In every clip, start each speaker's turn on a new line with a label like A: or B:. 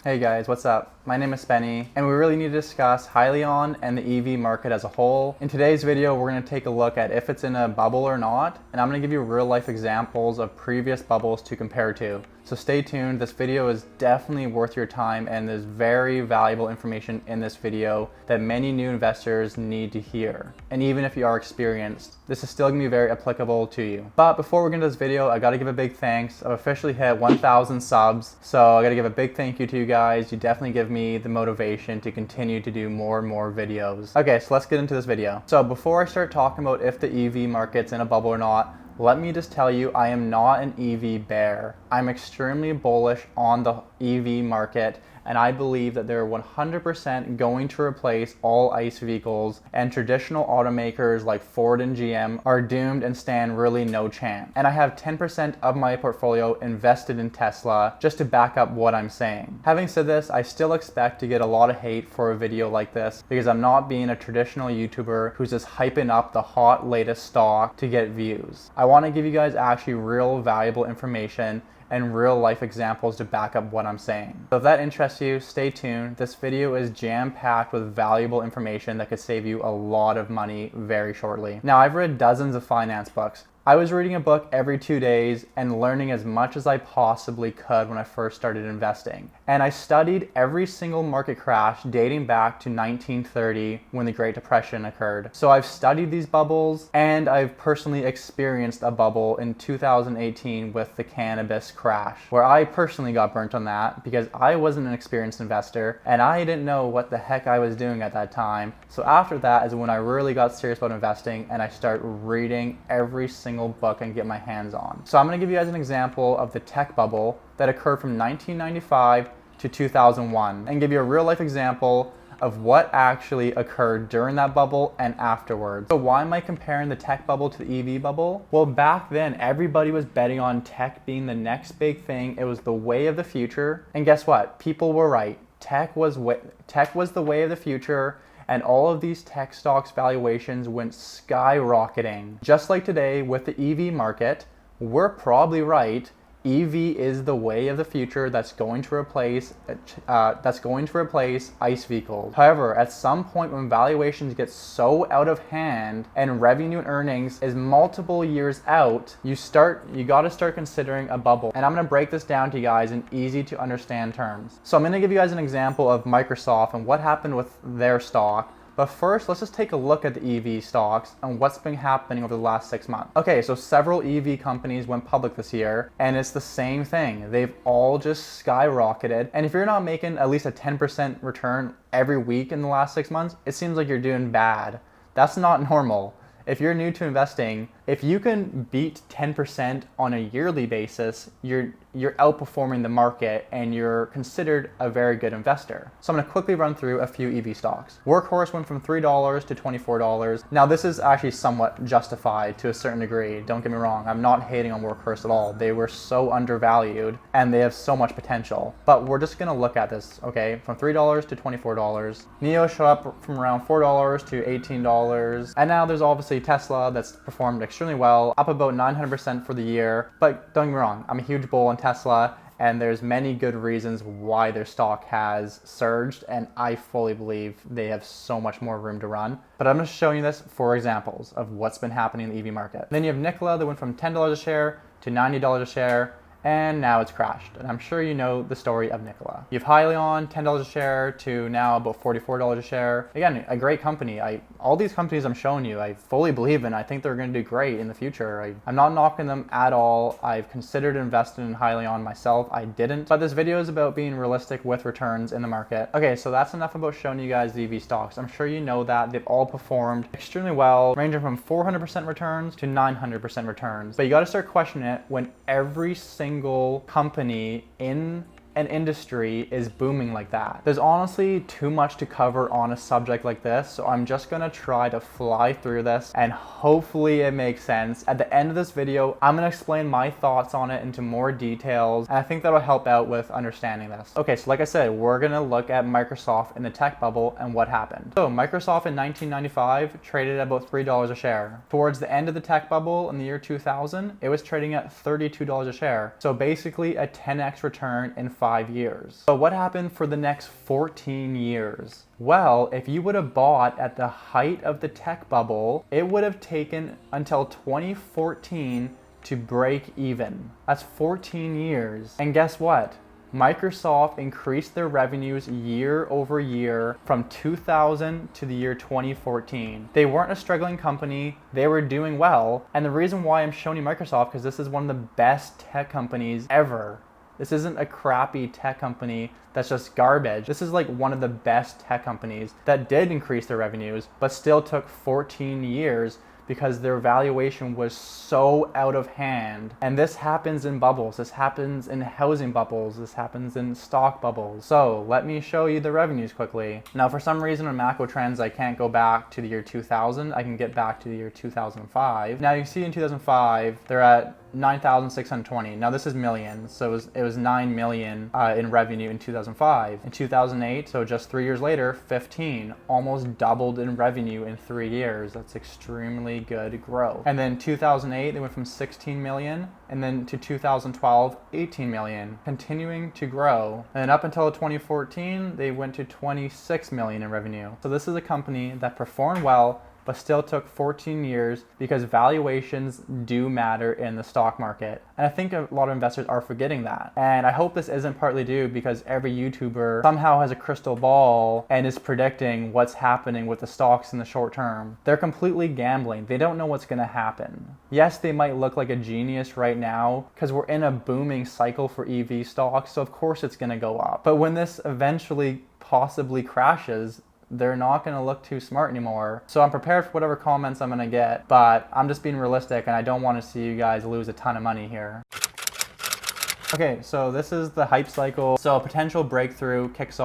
A: Hey guys, what's up? My name is Spenny, and we really need to discuss Hyliion and the EV market as a whole. In today's video, we're going to take a look at if it's in a bubble or not, and I'm going to give you real life examples of previous bubbles to compare to. So stay tuned, this video is definitely worth your time, and there's very valuable information in this video that many new investors need to hear. And even if you are experienced, this is still going to be very applicable to you. But before we get into this video, I got to give a big thanks. I've officially hit 1,000 subs, so I got to give a big thank you to you guys. You definitely give me the motivation to continue to do more and more videos. Okay, so let's get into this video. So before I start talking about if the EV market's in a bubble or not, let me just tell you, I am not an EV bear. I'm extremely bullish on the EV market, and I believe that they're 100% going to replace all ICE vehicles, and traditional automakers like Ford and GM are doomed and stand really no chance. And I have 10% of my portfolio invested in Tesla just to back up what I'm saying. Having said this, I still expect to get a lot of hate for a video like this because I'm not being a traditional YouTuber who's just hyping up the hot latest stock to get views. I want to give you guys actually real valuable information and real life examples to back up what I'm saying. So if that interests you, stay tuned. This video is jam-packed with valuable information that could save you a lot of money very shortly. Now, I've read dozens of finance books. I was reading a book every 2 days and learning as much as I possibly could when I first started investing. And I studied every single market crash dating back to 1930 when the Great Depression occurred. So I've studied these bubbles, and I've personally experienced a bubble in 2018 with the cannabis crash, where I personally got burnt on that because I wasn't an experienced investor and I didn't know what the heck I was doing at that time. So after that is when I really got serious about investing, and I start reading every single book and get my hands on. So I'm going to give you guys an example of the tech bubble that occurred from 1995 to 2001 and give you a real life example of what actually occurred during that bubble and afterwards. So why am I comparing the tech bubble to the EV bubble? Well, back then everybody was betting on tech being the next big thing. It was the way of the future, and guess what? People were right. Tech was the way of the future, and all of these tech stocks valuations went skyrocketing. Just like today with the EV market, we're probably right. EV is the way of the future that's going to replace ICE vehicles. However, at some point when valuations get so out of hand and revenue and earnings is multiple years out, you got to start considering a bubble. And I'm going to break this down to you guys in easy to understand terms. So I'm going to give you guys an example of Microsoft and what happened with their stock. But first, let's just take a look at the EV stocks and what's been happening over the last 6 months. Okay, so several EV companies went public this year, and it's the same thing. They've all just skyrocketed. And if you're not making at least a 10% return every week in the last 6 months, it seems like you're doing bad. That's not normal. If you're new to investing, if you can beat 10% on a yearly basis, you're outperforming the market and you're considered a very good investor. So I'm going to quickly run through a few EV stocks. Workhorse went from $3 to $24. Now this is actually somewhat justified to a certain degree. Don't get me wrong. I'm not hating on Workhorse at all. They were so undervalued and they have so much potential. But we're just going to look at this, okay? From $3 to $24. NIO showed up from around $4 to $18. And now there's obviously Tesla that's performed extremely well, up about 900% for the year. But don't get me wrong, I'm a huge bull on Tesla, and there's many good reasons why their stock has surged, and I fully believe they have so much more room to run. But I'm just showing you this for examples of what's been happening in the EV market. Then you have Nikola that went from $10 a share to $90 a share, and now it's crashed. And I'm sure you know the story of Nikola. You have Hyliion, $10 a share to now about $44 a share. Again, a great company. All these companies I'm showing you, I fully believe in. I think they're going to do great in the future. I'm not knocking them at all. I've considered investing in Hyliion myself. I didn't. But this video is about being realistic with returns in the market. Okay, so that's enough about showing you guys the EV stocks. I'm sure you know that they've all performed extremely well, ranging from 400% returns to 900% returns. But you got to start questioning it when every single company in an industry is booming like that. There's honestly too much to cover on a subject like this, so I'm just gonna try to fly through this and hopefully it makes sense. At the end of this video, I'm gonna explain my thoughts on it into more details, and I think that'll help out with understanding this. Okay, so like I said, we're gonna look at Microsoft in the tech bubble and what happened. So Microsoft in 1995 traded at about $3 a share. Towards the end of the tech bubble in the year 2000, it was trading at $32 a share. So basically a 10x return in 5 years. So what happened for the next 14 years? Well, if you would have bought at the height of the tech bubble, it would have taken until 2014 to break even. That's 14 years. And guess what? Microsoft increased their revenues year over year from 2000 to the year 2014. They weren't a struggling company, they were doing well. And the reason why I'm showing you Microsoft, because this is one of the best tech companies ever. This isn't a crappy tech company that's just garbage. This is like one of the best tech companies that did increase their revenues, but still took 14 years because their valuation was so out of hand. And this happens in bubbles. This happens in housing bubbles. This happens in stock bubbles. So let me show you the revenues quickly. Now, for some reason on macro trends, I can't go back to the year 2000. I can get back to the year 2005. Now you see in 2005, they're at 9,620. Now this is millions, so it was 9 million in revenue in 2005. In 2008, so just 3 years later, 15, almost doubled in revenue in 3 years. That's extremely good growth. And then 2008, they went from 16 million, and then to 2012, 18 million, continuing to grow. And then up until 2014, they went to 26 million in revenue. So this is a company that performed well, but still took 14 years because valuations do matter in the stock market. And I think a lot of investors are forgetting that. And I hope this isn't partly due because every YouTuber somehow has a crystal ball and is predicting what's happening with the stocks in the short term. They're completely gambling. They don't know what's gonna happen. Yes, they might look like a genius right now because we're in a booming cycle for EV stocks, so of course it's gonna go up. But when this eventually possibly crashes, they're not going to look too smart anymore. So I'm prepared for whatever comments I'm going to get, but I'm just being realistic and I don't want to see you guys lose a ton of money here. Okay, so this is the hype cycle. So a potential breakthrough kicks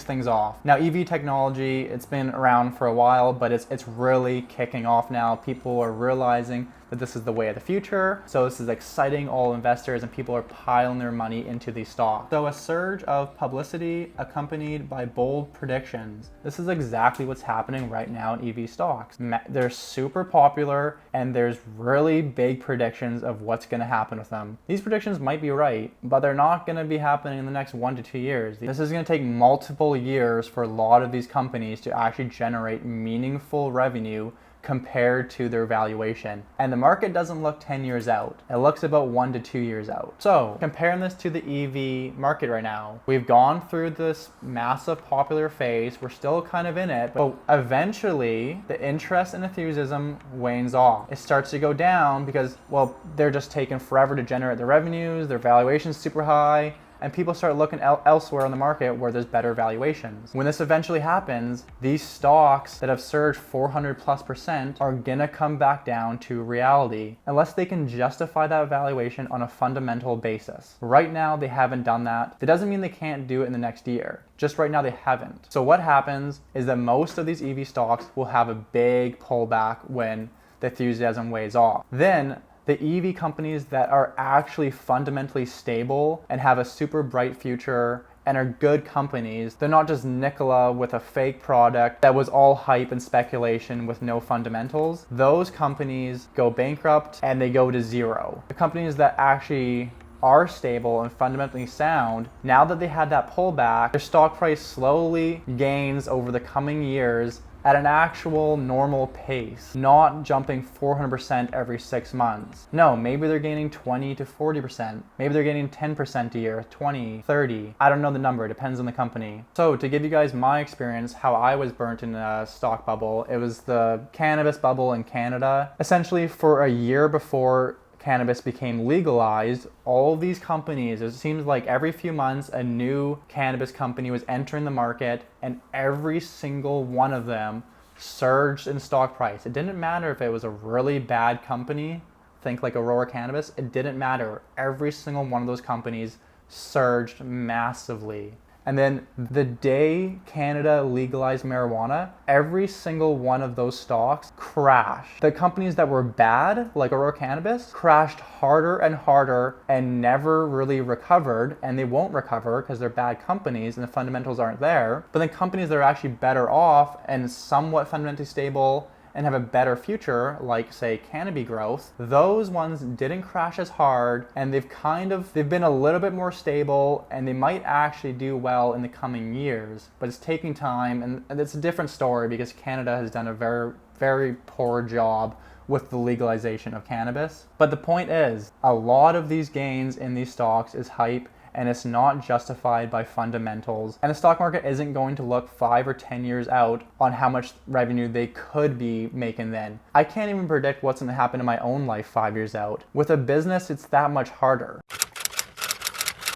A: things off. Now EV technology, it's been around for a while, but it's really kicking off now. People are realizing that this is the way of the future. So this is exciting all investors and people are piling their money into these stocks. So a surge of publicity accompanied by bold predictions. This is exactly what's happening right now in EV stocks. They're super popular and there's really big predictions of what's gonna happen with them. These predictions might be right, but they're not gonna be happening in the next 1 to 2 years. This is gonna take multiple years for a lot of these companies to actually generate meaningful revenue compared to their valuation. And the market doesn't look 10 years out. It looks about 1 to 2 years out. So comparing this to the EV market right now, we've gone through this massive popular phase. We're still kind of in it, but eventually the interest and enthusiasm wanes off. It starts to go down because, well, they're just taking forever to generate their revenues, their valuation's super high, and people start looking elsewhere on the market where there's better valuations. When this eventually happens, these stocks that have surged 400+% are gonna come back down to reality unless they can justify that valuation on a fundamental basis. Right now, they haven't done that. That doesn't mean they can't do it in the next year. Just right now, they haven't. So what happens is that most of these EV stocks will have a big pullback when the enthusiasm weighs off. Then the EV companies that are actually fundamentally stable and have a super bright future and are good companies, they're not just Nikola with a fake product that was all hype and speculation with no fundamentals. Those companies go bankrupt and they go to zero. The companies that actually are stable and fundamentally sound, now that they had that pullback, their stock price slowly gains over the coming years at an actual normal pace, not jumping 400% every 6 months. No, maybe they're gaining 20 to 40%. Maybe they're gaining 10% a year, 20, 30. I don't know the number, it depends on the company. So to give you guys my experience, how I was burnt in a stock bubble, it was the cannabis bubble in Canada. Essentially for a year before cannabis became legalized, all of these companies, it seems like every few months a new cannabis company was entering the market and every single one of them surged in stock price. It didn't matter if it was a really bad company, think like Aurora Cannabis, it didn't matter. Every single one of those companies surged massively. And then the day Canada legalized marijuana, every single one of those stocks crashed. The companies that were bad, like Aurora Cannabis, crashed harder and harder and never really recovered, and they won't recover because they're bad companies and the fundamentals aren't there. But then companies that are actually better off and somewhat fundamentally stable and have a better future, like say cannabis growth, those ones didn't crash as hard, and they've been a little bit more stable, and they might actually do well in the coming years, but it's taking time, and it's a different story because Canada has done a very, very poor job with the legalization of cannabis. But the point is, a lot of these gains in these stocks is hype, and it's not justified by fundamentals. And the stock market isn't going to look 5 or 10 years out on how much revenue they could be making then. I can't even predict what's going to happen in my own life 5 years out. With a business, it's that much harder.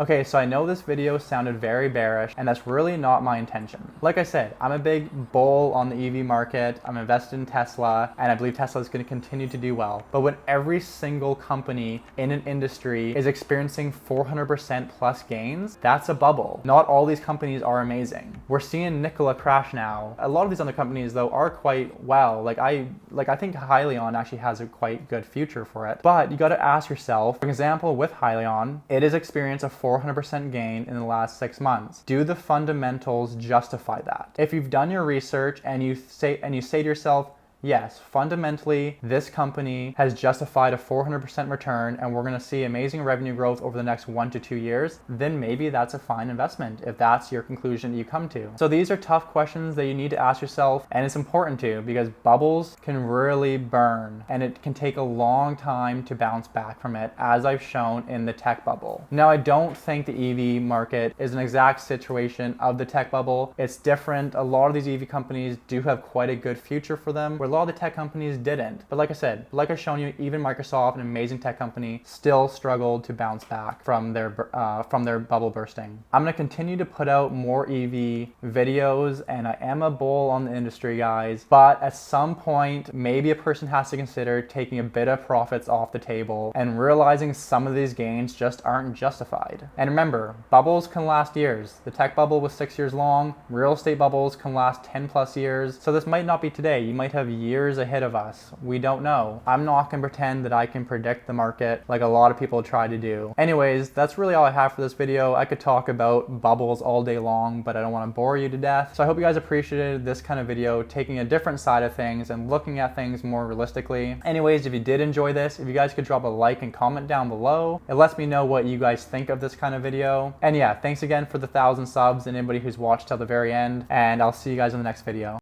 A: Okay, so I know this video sounded very bearish, and that's really not my intention. Like I said, I'm a big bull on the EV market. I'm invested in Tesla, and I believe Tesla is going to continue to do well. But when every single company in an industry is experiencing 400% plus gains, that's a bubble. Not all these companies are amazing. We're seeing Nikola crash now. A lot of these other companies, though, are quite well. I think Hyliion actually has a quite good future for it. But you got to ask yourself, for example, with Hyliion, it has experienced a 400% gain in the last 6 months. Do the fundamentals justify that? If you've done your research and you say to yourself, yes, fundamentally, this company has justified a 400% return, and we're going to see amazing revenue growth over the next 1 to 2 years, then maybe that's a fine investment if that's your conclusion that you come to. So these are tough questions that you need to ask yourself, and it's important to, because bubbles can really burn, and it can take a long time to bounce back from it, as I've shown in the tech bubble. Now, I don't think the EV market is an exact situation of the tech bubble. It's different. A lot of these EV companies do have quite a good future for them, where a lot of the tech companies didn't. But like I said, like I've shown you, even Microsoft, an amazing tech company, still struggled to bounce back from their bubble bursting. I'm going to continue to put out more EV videos, and I am a bull on the industry, guys. But at some point, maybe a person has to consider taking a bit of profits off the table and realizing some of these gains just aren't justified. And remember, bubbles can last years. The tech bubble was 6 years long. Real estate bubbles can last 10 plus years. So this might not be today. You might have years ahead of us. We don't know. I'm not going to pretend that I can predict the market like a lot of people try to do. Anyways, that's really all I have for this video. I could talk about bubbles all day long, but I don't want to bore you to death. So I hope you guys appreciated this kind of video, taking a different side of things and looking at things more realistically. Anyways, if you did enjoy this, if you guys could drop a like and comment down below, it lets me know what you guys think of this kind of video. And yeah, thanks again for the 1,000 subs and anybody who's watched till the very end, and I'll see you guys in the next video.